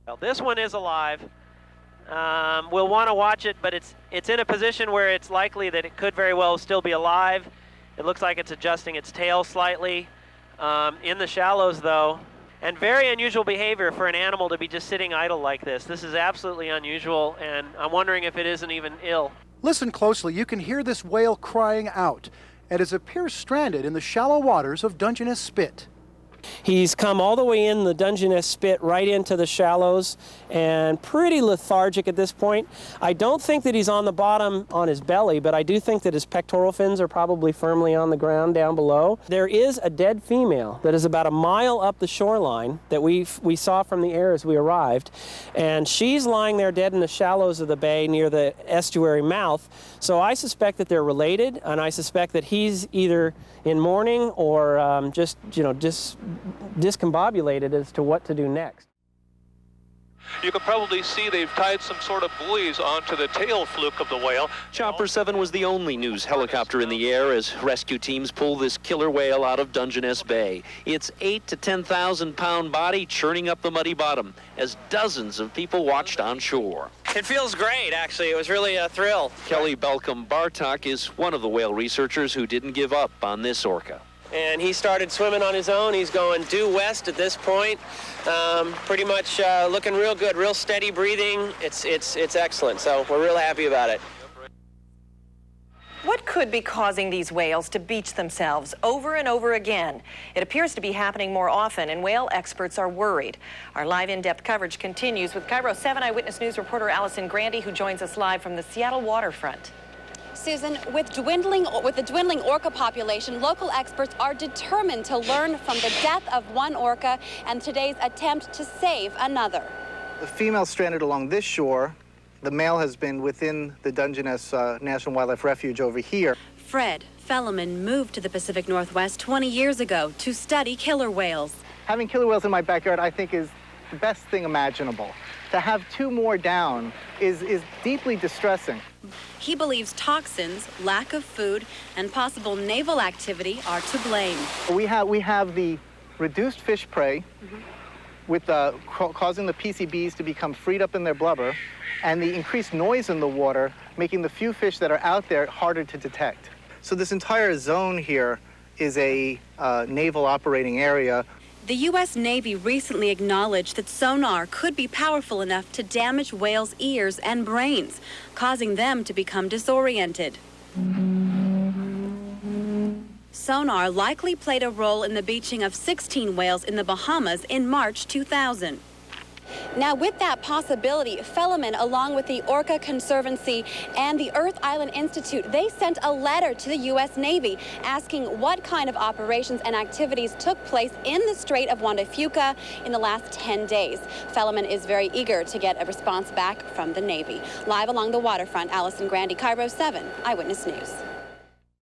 Well, this one is alive. We'll want to watch it, but it's in a position where it's likely that it could very well still be alive. It looks like it's adjusting its tail slightly. In the shallows, though, and very unusual behavior for an animal to be just sitting idle like this. This is absolutely unusual, and I'm wondering if it isn't even ill. Listen closely. You can hear this whale crying out, and it appears stranded in the shallow waters of Dungeness Spit. He's come all the way in the Dungeness Spit right into the shallows and pretty lethargic at this point. I don't think that he's on the bottom on his belly, but I do think that his pectoral fins are probably firmly on the ground down below. There is a dead female that is about a mile up the shoreline that we saw from the air as we arrived, and she's lying there dead in the shallows of the bay near the estuary mouth. So I suspect that they're related, and I suspect that he's either in mourning or just discombobulated as to what to do next. You can probably see they've tied some sort of buoys onto the tail fluke of the whale. Chopper 7 was the only news helicopter in the air as rescue teams pull this killer whale out of Dungeness Bay. Its 8,000 to 10,000 pound body churning up the muddy bottom as dozens of people watched on shore. It feels great, actually. It was really a thrill. Kelly Belcom-Bartok is one of the whale researchers who didn't give up on this orca. And he started swimming on his own. He's going due west at this point. Pretty much looking real good, real steady breathing. It's excellent, so we're real happy about it. What could be causing these whales to beach themselves over and over again? It appears to be happening more often, and whale experts are worried. Our live in-depth coverage continues with KIRO 7 Eyewitness News reporter Allison Grandy, who joins us live from the Seattle waterfront. Susan, with the dwindling orca population, local experts are determined to learn from the death of one orca and today's attempt to save another. The female stranded along this shore. The male has been within the Dungeness National Wildlife Refuge over here. Fred Felleman moved to the Pacific Northwest 20 years ago to study killer whales. Having killer whales in my backyard, I think, is the best thing imaginable. To have two more down is deeply distressing. He believes toxins, lack of food, and possible naval activity are to blame. We have the reduced fish prey, with causing the PCBs to become freed up in their blubber, and the increased noise in the water, making the few fish that are out there harder to detect. So this entire zone here is a naval operating area. The U.S. Navy recently acknowledged that sonar could be powerful enough to damage whales' ears and brains, causing them to become disoriented. Sonar likely played a role in the beaching of 16 whales in the Bahamas in March 2000. Now, with that possibility, Felleman, along with the Orca Conservancy and the Earth Island Institute, they sent a letter to the U.S. Navy asking what kind of operations and activities took place in the Strait of Juan de Fuca in the last 10 days. Felleman is very eager to get a response back from the Navy. Live along the waterfront, Allison Grandy, KIRO 7 Eyewitness News.